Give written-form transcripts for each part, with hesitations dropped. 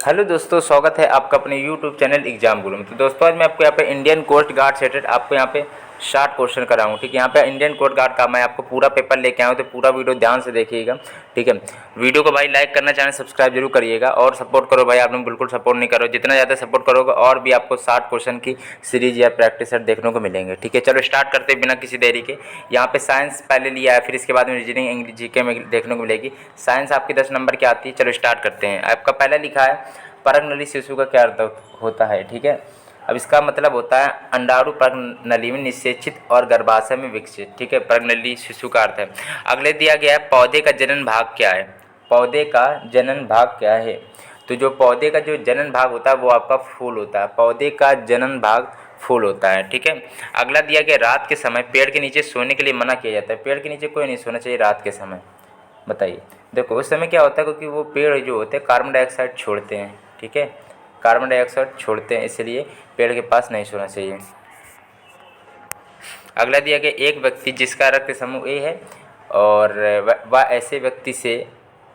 Hello दोस्तों, स्वागत है आपका अपने यूट्यूब चैनल एग्जाम गुरु में। तो दोस्तों आज मैं आपको यहाँ पे इंडियन कोस्ट गार्ड सेटेड आपको यहाँ पे 60 क्वेश्चन कराऊँ। ठीक है, यहाँ पे इंडियन कोस्ट गार्ड का मैं आपको पूरा पेपर लेके आया हूँ, तो पूरा वीडियो ध्यान से देखिएगा। ठीक है, वीडियो को भाई लाइक करना, चैनल सब्सक्राइब जरूर करिएगा और सपोर्ट करो भाई। आप लोग बिल्कुल सपोर्ट नहीं करो, जितना ज़्यादा सपोर्ट करोगे और भी आपको 60 क्वेश्चन की सीरीज या प्रैक्टिस सेट देखने को मिलेंगे। ठीक है, चलो स्टार्ट करते हैं बिना किसी देरी के। यहाँ पे साइंस पहले लिया है, फिर इसके बाद में रीजनिंग, इंग्लिश, जीके में देखने को मिलेगी। साइंस आपकी 10 नंबर की आती है। चलो स्टार्ट करते हैं। आपका पहला लिखा है परग नली शिशु का क्या अर्थ होता है। ठीक है, अब इसका मतलब होता है अंडाणु परग नली में निषेचित और गर्भाशय में विकसित। ठीक है, परग नली शिशु का अर्थ है। अगले दिया गया है पौधे का जनन भाग क्या है। पौधे का जनन भाग क्या है। तो जो पौधे का जो जनन भाग होता है वो आपका फूल होता है। पौधे का जनन भाग फूल होता है। ठीक है, अगला दिया गया रात के समय पेड़ के नीचे सोने के लिए मना किया जाता है। पेड़ के नीचे कोई नहीं सोना चाहिए रात के समय। बताइए, देखो उस समय क्या होता है, क्योंकि वो पेड़ जो होते हैं कार्बन डाइऑक्साइड छोड़ते हैं। ठीक है, कार्बन डाइऑक्साइड छोड़ते हैं, इसलिए पेड़ के पास नहीं सोना चाहिए। अगला दिया गया एक व्यक्ति जिसका रक्त समूह ए है और वह ऐसे व्यक्ति से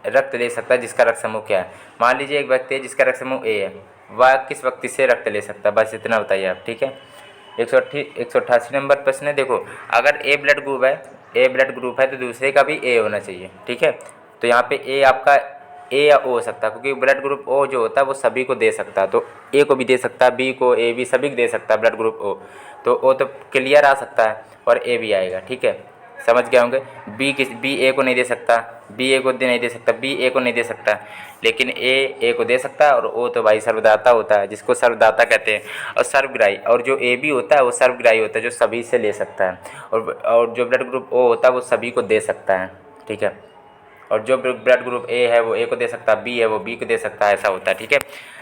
रक्त ले सकता है जिसका रक्त समूह क्या है। मान लीजिए एक व्यक्ति है जिसका रक्त समूह ए है, वह किस व्यक्ति से रक्त ले सकता है, बस इतना बताइए आप। ठीक है, 188 नंबर प्रश्न है। देखो, अगर ए ब्लड ग्रुप है तो दूसरे का भी ए होना चाहिए। ठीक है, तो यहाँ पे ए आपका ए या ओ हो सकता है, क्योंकि ब्लड ग्रुप ओ जो होता है वो सभी को दे सकता है। तो ए को भी दे सकता है, बी को, ए बी सभी को दे सकता है ब्लड ग्रुप ओ। तो ओ तो क्लियर आ सकता है और ए भी आएगा। ठीक है, समझ गए होंगे। बी ए को नहीं दे सकता, बी ए को नहीं दे सकता, बी ए को नहीं दे सकता, लेकिन ए को दे सकता है। और ओ तो भाई सर्वदाता होता है, जिसको सर्वदाता कहते हैं। और सर्वग्राही, और जो ए बी होता है वो सर्वग्राही होता है, जो सभी से ले सकता है। और जो ब्लड ग्रुप ओ होता है वो सभी को दे सकता है। ठीक है, और जो ब्लड ग्रुप ए है वो ए को दे सकता है, बी है वो बी को दे सकता है, ऐसा होता है। ठीक है,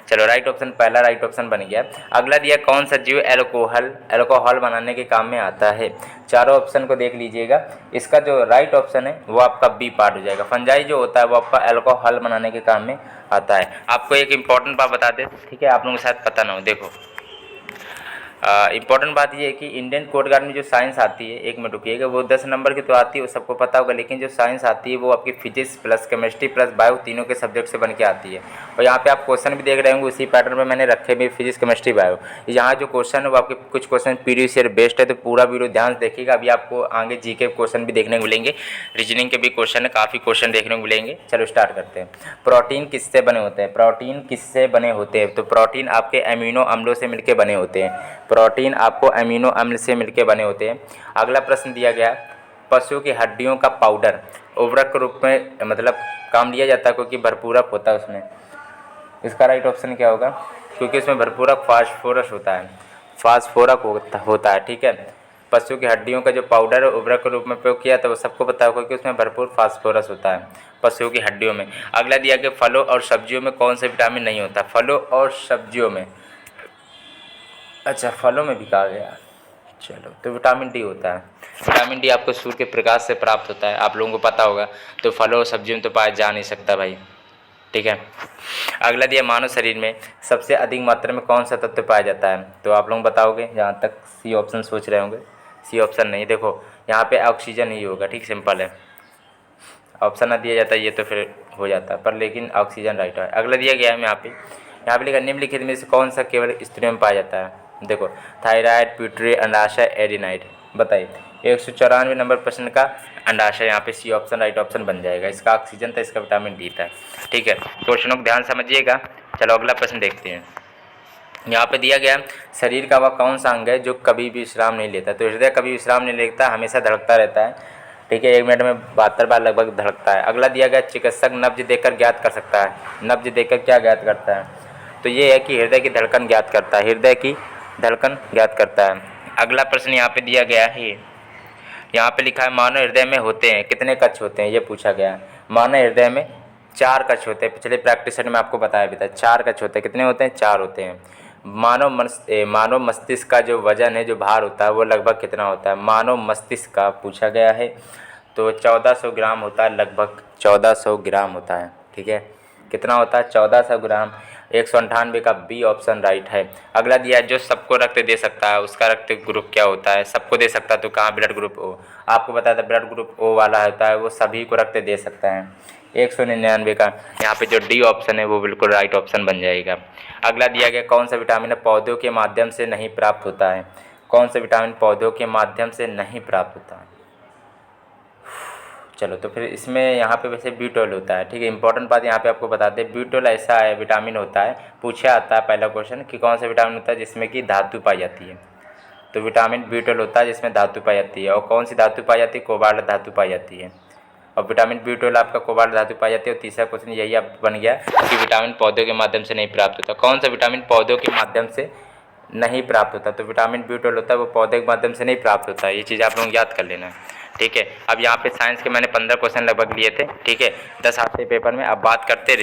चलो राइट ऑप्शन, पहला राइट ऑप्शन बन गया। अगला दिया कौन सा जीव एल्कोहल बनाने के काम में आता है। चारों ऑप्शन को देख लीजिएगा, इसका जो राइट ऑप्शन है वो आपका बी पार्ट हो जाएगा। फंजाई जो होता है वो आपका एल्कोहल बनाने के काम में आता है। आपको एक इंपॉर्टेंट बात बता दें, ठीक है, आप लोगों को शायद पता ना हो। देखो, इंपॉर्टेंट बात ये है कि इंडियन कोस्ट गार्ड में जो साइंस आती है, एक मिनट रुकिएगा, वो 10 नंबर की तो आती है, वो सबको पता होगा। लेकिन जो साइंस आती है वो आपकी physics plus chemistry plus bio तीनों के सब्जेक्ट से बन के आती है। और यहाँ पे आप क्वेश्चन भी देख रहे होंगे, उसी पैटर्न में मैंने रखे भी फिजिक्स केमिस्ट्री बायो। यहाँ जो क्वेश्चन है वो आपके कुछ क्वेश्चन प्रीवियस ईयर बेस्ड है, तो पूरा वीडियो ध्यान से देखिएगा। अभी आपको आगे जी के क्वेश्चन भी देखने को मिलेंगे, रीजनिंग के भी क्वेश्चन है, काफ़ी क्वेश्चन देखने को मिलेंगे। चलो स्टार्ट करते हैं। प्रोटीन किससे बने होते हैं। प्रोटीन किससे बने होते हैं, तो प्रोटीन आपके अमीनो अम्लों से मिलकर बने होते हैं। प्रोटीन आपको अमीनो अम्ल से मिलकर बने होते हैं। अगला प्रश्न दिया गया, पशु की हड्डियों का पाउडर उर्वरक के रूप में मतलब काम लिया जाता है, क्योंकि भरपूरक होता है उसमें। इसका राइट ऑप्शन क्या होगा, क्योंकि उसमें भरपूरक फास्फोरस होता है, फास्फोरक होता है। ठीक है, पशु की हड्डियों का जो पाउडर है उर्वरक के रूप में प्रयोग किया तो वो सबको पता होगा कि उसमें भरपूर फास्फोरस होता है पशुओं की हड्डियों में। अगला दिया गया फलों और सब्जियों में कौन से विटामिन नहीं होता। फलों और सब्जियों में, अच्छा फलों में भी कहा गया, चलो तो विटामिन डी होता है। विटामिन डी आपको सूर्य के प्रकाश से प्राप्त होता है, आप लोगों को पता होगा। तो फलों और सब्जियों में तो पाया जा नहीं सकता भाई। ठीक है, अगला दिया मानव शरीर में सबसे अधिक मात्रा में कौन सा तत्व पाया जाता है। तो आप लोग बताओगे, जहाँ तक सी ऑप्शन सोच रहे होंगे, सी ऑप्शन नहीं, देखो यहाँ पे ऑक्सीजन ही होगा। ठीक, सिंपल है, ऑप्शन ना दिया जाता ये तो फिर हो जाता, पर लेकिन ऑक्सीजन राइट है। अगला दिया गया है यहाँ पे लिखा निम्नलिखित में से कौन सा केवल स्त्रियों में पाया जाता है। देखो, थायराइड, प्यूटरी, अंडाशय, एडिनाइड। बताइए, 194 नंबर प्रश्न का अंडाशय, यहाँ पे सी ऑप्शन राइट ऑप्शन बन जाएगा। इसका ऑक्सीजन था, इसका विटामिन डी था। ठीक है, क्वेश्चनों को ध्यान समझिएगा। चलो अगला प्रश्न देखते हैं। यहाँ पे दिया गया शरीर का वह कौन सा अंग है जो कभी भी विश्राम नहीं लेता। तो हृदय कभी विश्राम नहीं लेता, हमेशा धड़कता रहता है। ठीक है, 1 मिनट में 72 बार लगभग धड़कता है। अगला दिया गया चिकित्सक नब्ज देखकर ज्ञात कर सकता है। नब्ज देखकर क्या ज्ञात करता है, तो ये है कि हृदय की धड़कन ज्ञात करता है, हृदय की धड़कन ज्ञात करता है। अगला प्रश्न यहाँ पे दिया गया है, यहाँ पे लिखा है मानव हृदय में होते हैं कितने कक्ष होते हैं, ये पूछा गया है। मानव हृदय में 4 कक्ष होते हैं, पिछले प्रैक्टिस सेट में आपको बताया भी था। 4 कक्ष होते हैं, कितने होते हैं, 4 होते हैं। मानव मस्तिष्क का जो वजन है, जो भार होता है, वो लगभग कितना होता है। मानव मस्तिष्क का पूछा गया है, तो 1400 ग्राम होता है, लगभग 1400 ग्राम होता है। ठीक है, कितना होता है, 1400 ग्राम। 198 का बी ऑप्शन राइट है। अगला दिया है जो सबको रक्त दे सकता है, उसका रक्त ग्रुप क्या होता है। सबको दे सकता है तो कहाँ, ब्लड ग्रुप ओ। आपको बताया था ब्लड ग्रुप ओ वाला होता है वो सभी को रक्त दे सकता है। 199 का। यहाँ पे जो डी ऑप्शन है वो बिल्कुल राइट ऑप्शन बन जाएगा। अगला दिया गया कौन सा विटामिन है पौधों के माध्यम से नहीं प्राप्त होता है? कौन सा विटामिन पौधों के माध्यम से नहीं प्राप्त होता है? चलो तो फिर इसमें यहाँ पे वैसे B12 होता है, ठीक है। इंपॉर्टेंट बात यहाँ पे आपको बता दें, B12 ऐसा है विटामिन होता है, पूछा आता है पहला क्वेश्चन कि कौन सा विटामिन होता है जिसमें कि धातु पाई जाती है। तो विटामिन B12 होता है जिसमें धातु पाई जाती है। और कौन सी धातु पाई जाती है? कोबाल्ट धातु पाई जाती है। और विटामिन B12 आपका कोबाल्ट धातु पाई जाती है। और तीसरा क्वेश्चन यही आप बन गया कि विटामिन पौधों के माध्यम से नहीं प्राप्त होता। कौन सा विटामिन पौधों के माध्यम से नहीं प्राप्त होता? तो विटामिन B12 होता है वो पौधे के माध्यम से नहीं प्राप्त होता है। ये चीज़ आप लोग याद कर लेना, ठीक है। अब यहाँ पे साइंस के मैंने 15 क्वेश्चन लगभग लिए थे, ठीक है, 10 आते पेपर में। अब बात करते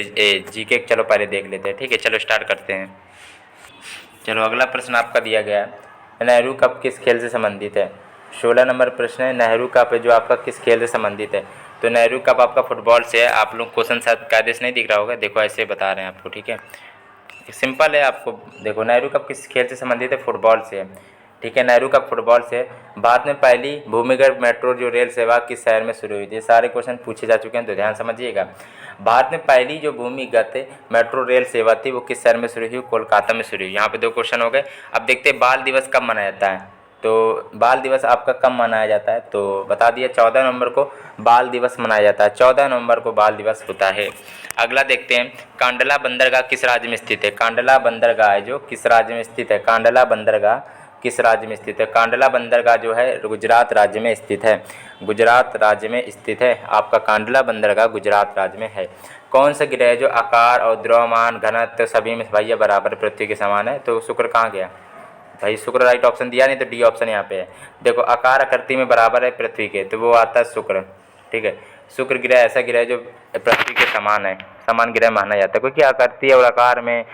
जीके, चलो पहले देख लेते हैं, ठीक है। चलो स्टार्ट करते हैं। चलो अगला प्रश्न आपका दिया गया है, नेहरू कप किस खेल से संबंधित है? 16 नंबर प्रश्न है, नेहरू कप है जो आपका किस खेल से संबंधित है? तो नेहरू कप आपका फुटबॉल से है। आप लोग क्वेश्चन शायद कायदे से नहीं दिख रहा होगा, देखो ऐसे बता रहे हैं आपको, ठीक है। सिंपल है, आपको देखो नेहरू कप किस खेल से संबंधित है? फुटबॉल से है, ठीक है। नेहरू कप फुटबॉल से है। भारत में पहली भूमिगत मेट्रो जो रेल सेवा किस शहर में शुरू हुई थी? सारे क्वेश्चन पूछे जा चुके हैं तो ध्यान समझिएगा। भारत में पहली जो भूमिगत मेट्रो रेल सेवा थी वो किस शहर में शुरू हुई? कोलकाता में शुरू हुई। यहाँ पे 2 क्वेश्चन हो गए। अब देखते हैं बाल दिवस कब मनाया जाता है। तो बाल दिवस आपका कब मनाया जाता है? तो बता दिया 14 नवंबर को बाल दिवस मनाया जाता है। 14 नवंबर को बाल दिवस होता है। अगला देखते हैं, कांडला बंदरगाह किस राज्य में स्थित है? कांडला बंदरगाह है जो किस राज्य में स्थित है? कांडला बंदरगाह किस राज्य में स्थित है? कांडला बंदरगाह जो है गुजरात राज्य में स्थित है। गुजरात राज्य में स्थित है आपका कांडला बंदरगाह, गुजरात राज्य में है। कौन सा ग्रह है जो आकार और द्रव्यमान घनत्व सभी में भैया बराबर पृथ्वी के समान है? तो शुक्र कहाँ गया भाई? शुक्र राइट ऑप्शन दिया नहीं तो डी ऑप्शन यहाँ पे है। देखो आकार आकृति में बराबर है पृथ्वी के, तो वो आता है शुक्र, ठीक है। शुक्र ग्रह ऐसा ग्रह है जो पृथ्वी के समान है, समान ग्रह माना जाता है, क्योंकि आकृति और आकार में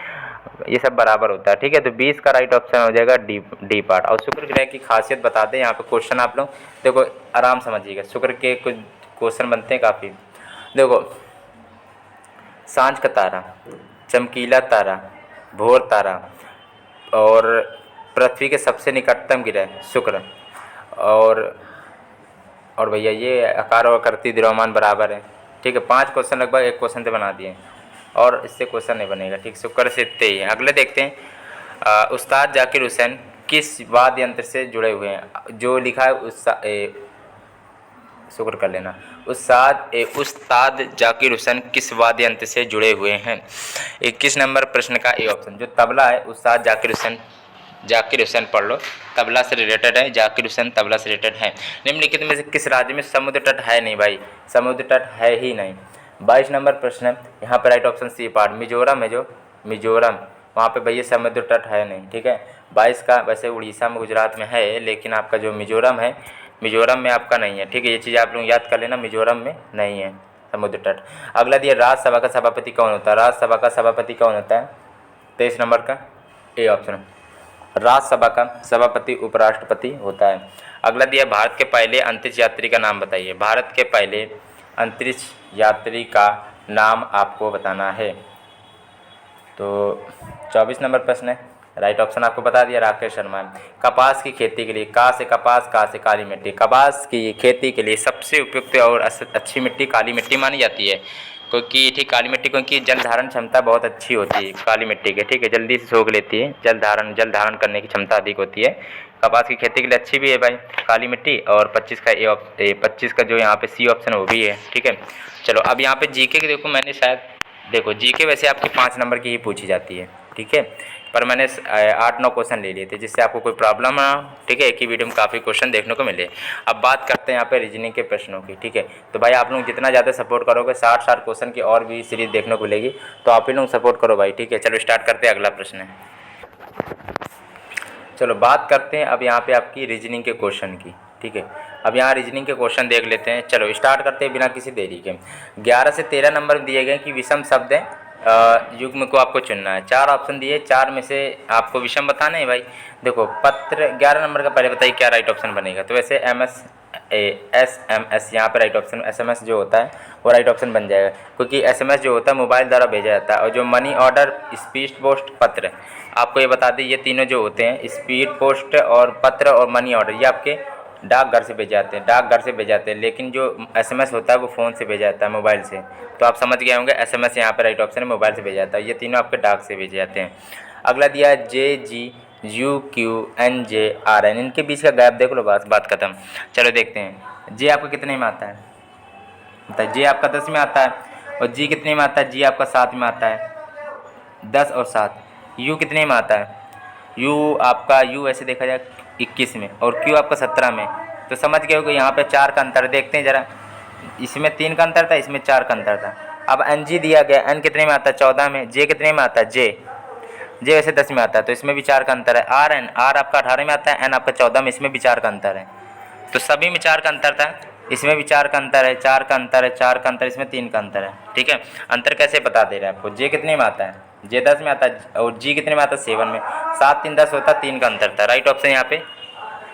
ये सब बराबर होता है, ठीक है। तो 20 का राइट ऑप्शन हो जाएगा डी पार्ट। और शुक्र ग्रह की खासियत बता दें, यहाँ पे क्वेश्चन आप लोग देखो आराम समझिएगा। शुक्र के कुछ क्वेश्चन बनते हैं काफ़ी। देखो सांझ का तारा, चमकीला तारा, भोर तारा और पृथ्वी के सबसे निकटतम ग्रह शुक्र। और भैया ये आकार और आकृति द्रव्यमान बराबर है, ठीक है। 5 क्वेश्चन लगभग एक क्वेश्चन से बना दिए और इससे क्वेश्चन नहीं बनेगा, ठीक। शुक्र से इतने ही है। अगले देखते हैं, उस्ताद जाकिर हुसैन किस वाद्य यंत्र से जुड़े हुए हैं? जो लिखा है शुक्र कर लेना, उस्ताद जाकिर हुसैन किस वाद्य यंत्र से जुड़े हुए हैं? 21 नंबर प्रश्न का ए ऑप्शन जो तबला है, उस्ताद जाकिर हुसैन पढ़ लो, तबला से रिलेटेड है। जाकिर हुसैन तबला से रिलेटेड है। निम्नलिखित में से किस राज्य में समुद्र तट है नहीं? भाई समुद्र तट है ही नहीं। 22 नंबर प्रश्न है, यहाँ पर right option C part Mizoram है जो मिजोरम, वहाँ पे भैया समुद्र तट है नहीं, ठीक है। 22 का वैसे उड़ीसा में गुजरात में है, लेकिन आपका जो मिजोरम है, मिजोरम में आपका नहीं है, ठीक है। ये चीज़ आप लोग याद कर लेना, मिजोरम में नहीं है समुद्र तट। अगला दिया राज्यसभा का सभापति कौन होता है? राज्यसभा का सभापति कौन होता है? 23 नंबर का ए ऑप्शन, राज्यसभा का सभापति उपराष्ट्रपति होता है। अगला दिया भारत के पहले अंतरिक्ष यात्री का नाम बताइए। भारत के पहले अंतरिक्ष यात्री का नाम आपको बताना है। तो 24 नंबर प्रश्न है, राइट ऑप्शन आपको बता दिया राकेश शर्मा। कपास की खेती के लिए का से कपास, का से काली मिट्टी। कपास की खेती के लिए सबसे उपयुक्त और अच्छी मिट्टी काली मिट्टी मानी जाती है, क्योंकि ठीक काली मिट्टी, क्योंकि जल धारण क्षमता बहुत अच्छी होती है काली मिट्टी के, ठीक है। जल्दी से सोख लेती है, जल धारण करने की क्षमता अधिक होती है। कपास की खेती के लिए अच्छी भी है भाई काली मिट्टी। और 25 का जो यहाँ पे सी ऑप्शन है वो भी है, ठीक है। चलो अब यहाँ पे जीके के देखो, मैंने शायद देखो जीके वैसे आपके 5 नंबर की ही पूछी जाती है, ठीक है, पर मैंने 8-9 क्वेश्चन ले लिए थे जिससे आपको कोई प्रॉब्लम ना हो, ठीक है। एक ही वीडियो में काफ़ी क्वेश्चन देखने को मिले। अब बात करते हैं यहाँ पे रीजनिंग के प्रश्नों की, ठीक है। तो भाई आप लोग जितना ज़्यादा सपोर्ट करोगे 60 क्वेश्चन की और भी सीरीज देखने को मिलेगी, तो आप ही लोग सपोर्ट करो भाई, ठीक है। चलो स्टार्ट करते हैं, अगला प्रश्न है। चलो बात करते हैं अब यहाँ पे आपकी रीजनिंग के क्वेश्चन की, ठीक है। अब यहाँ रीजनिंग के क्वेश्चन देख लेते हैं। चलो स्टार्ट करते हैं बिना किसी देरी के। 11 से 13 नंबर दिए गए कि विषम शब्द है युग्म को आपको चुनना है। 4 ऑप्शन दिए, 4 में से आपको विषम बताना है भाई। देखो पत्र 11 नंबर का पहले बताइए क्या राइट ऑप्शन बनेगा। तो वैसे SMS यहाँ पे राइट ऑप्शन SMS जो होता है वो राइट ऑप्शन बन जाएगा, क्योंकि SMS जो होता है मोबाइल द्वारा भेजा जाता है। और जो मनी ऑर्डर, स्पीड पोस्ट, पत्र, आपको ये बता दें ये तीनों जो होते हैं स्पीड पोस्ट और पत्र और मनी ऑर्डर, ये आपके डाकघर से भेज जाते हैं, डाकघर से भेज जाते हैं, लेकिन जो एसएमएस होता है वो फ़ोन से भेजा जाता है, मोबाइल से। तो आप समझ गए होंगे, एसएमएस यहाँ पे राइट ऑप्शन है, मोबाइल से भेजा जाता है। ये तीनों आपके डाक से भेजे जाते हैं। अगला दिया है JGUQNJRN, इनके बीच का गैप देख लो, बस बात खत्म। चलो देखते हैं, जे आपका कितने में आता है, मतलब जे आपका 10 में आता है, और जी कितने में आता है, जी आपका 7 में आता है, 10 और 7। यू कितने में आता है, यू आपका, यू ऐसे देखा जाए 21 में, और क्यू आपका 17 में। तो समझ गए हो कि यहाँ पे 4 का अंतर। देखते हैं ज़रा, इसमें 3 का अंतर था, इसमें 4 का अंतर था। अब एन जी दिया गया, एन कितने में आता है, 14 में। जे कितने में आता है, जे वैसे 10 में आता है, तो इसमें भी 4 का अंतर है। आर एन, आर आपका 18 में आता है, एन आपका 14 में, इसमें भी 4 का अंतर है। तो सभी में 4 का अंतर था, इसमें भी 4 का अंतर है, 4 का अंतर है, 4 का अंतर, इसमें 3 का अंतर है। ठीक है, अंतर कैसे बता दे रहे हैं आपको, जे कितने में आता है, जे 10 में आता है, और जी कितने में आता है, 7 में। 7 3 10 होता, 3 का अंतर था। राइट ऑप्शन यहाँ पे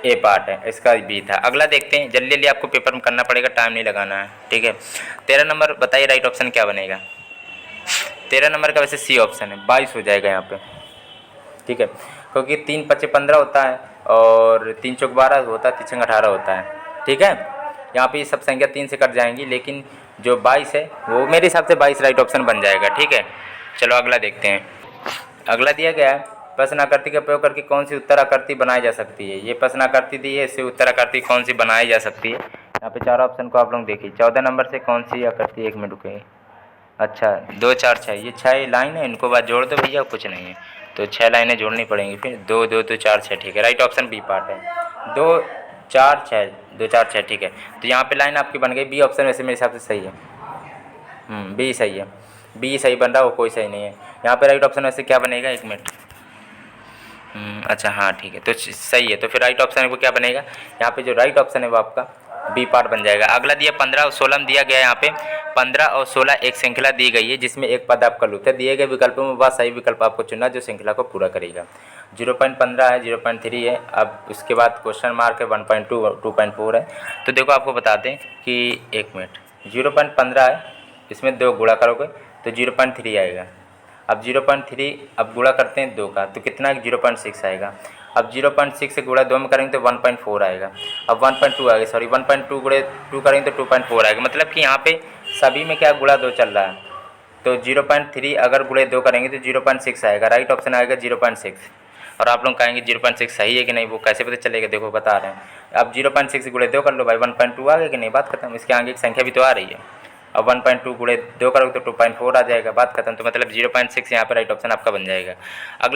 ए पार्ट है, इसका बी था। अगला देखते हैं, जल्दी जल्दी आपको पेपर में करना पड़ेगा, टाइम नहीं लगाना है। ठीक है, 13 नंबर बताइए राइट ऑप्शन क्या बनेगा। 13 नंबर का वैसे सी ऑप्शन है, 22 हो जाएगा यहाँ पे। ठीक है, क्योंकि 3 5 15 होता है, और 3 चौक 12 होता है, 3 छंग 18 होता है। ठीक है, यहाँ पे ये सब संख्या 3 से कट जाएंगी, लेकिन जो 22 है वो मेरे हिसाब से 22 राइट ऑप्शन बन जाएगा। ठीक है, चलो अगला देखते हैं। अगला दिया गया है, प्रश्न आकृति का प्रयोग करके कौन सी उत्तर आकृति बनाई जा सकती है। ये प्रश्न आकृति दी है, इससे उत्तर आकृति कौन सी बनाई जा सकती है। यहाँ पे 4 ऑप्शन को आप लोग देखिए। 14 नंबर से कौन सी आकृति, 1 मिनट रुके, अच्छा 2 4 6, ये 6 लाइन है, इनको बात जोड़ दो भैया, कुछ नहीं है, तो 6 लाइनें जोड़नी पड़ेंगी फिर। 2 2 2 4 6, ठीक है, राइट ऑप्शन बी पार्ट है। 2 4 6, 2 4 6, ठीक है। तो यहाँ पे लाइन आपकी बन गई। बी ऑप्शन वैसे मेरे हिसाब से सही है, बी सही है, बी सही बन रहा है, वो कोई सही नहीं है। यहाँ पे राइट ऑप्शन वैसे क्या बनेगा, 1 मिनट, अच्छा हाँ ठीक है, तो सही है। तो फिर राइट ऑप्शन है वो क्या बनेगा, यहाँ पे जो राइट ऑप्शन है वो आपका बी पार्ट बन जाएगा। अगला दिया 15 और 16 दिया गया है। यहाँ पे 15 और 16 एक श्रृंखला दी गई है, जिसमें एक पद आपका लुप्त है। दिए गए विकल्पों में वह सही विकल्प आपको चुनना जो श्रृंखला को पूरा करेगा। 0.15 है, 0.3 है, अब उसके बाद क्वेश्चन मार्क है, 1.2 और 2.4 है। तो देखो आपको बता दें कि 1 मिनट, 0.15 है, इसमें 2 गुणा करोगे तो 0.3 आएगा। अब 0.3 अब गुणा करते हैं 2 का, तो कितना 0.6 आएगा। अब 0.6 से गुणा 2 में करेंगे तो 1.4 आएगा। अब 1.2 आएगा, सॉरी 1.2 गुणे 2 करेंगे तो 2.4 आएगा। मतलब कि यहाँ पे सभी में क्या गुणा 2 चल रहा है, तो 0.3 अगर गुणे 2 करेंगे तो 0.6 आएगा। राइट ऑप्शन आएगा 0.6। और आप लोग कहेंगे 0.6 सही है कि नहीं, वो कैसे पता चलेगा, देखो बता रहे हैं। अब 0.6 गुणे 2 कर लो भाई, 1.2 आ गया कि नहीं, बात खत्म। इसके आगे एक संख्या भी तो आ रही है। अब 1.2 गुणे 2 करोगे तो 2.4 आ जाएगा, बात खत्म। तो मतलब 0.6 यहाँ पर राइट ऑप्शन आपका बन जाएगा। अगला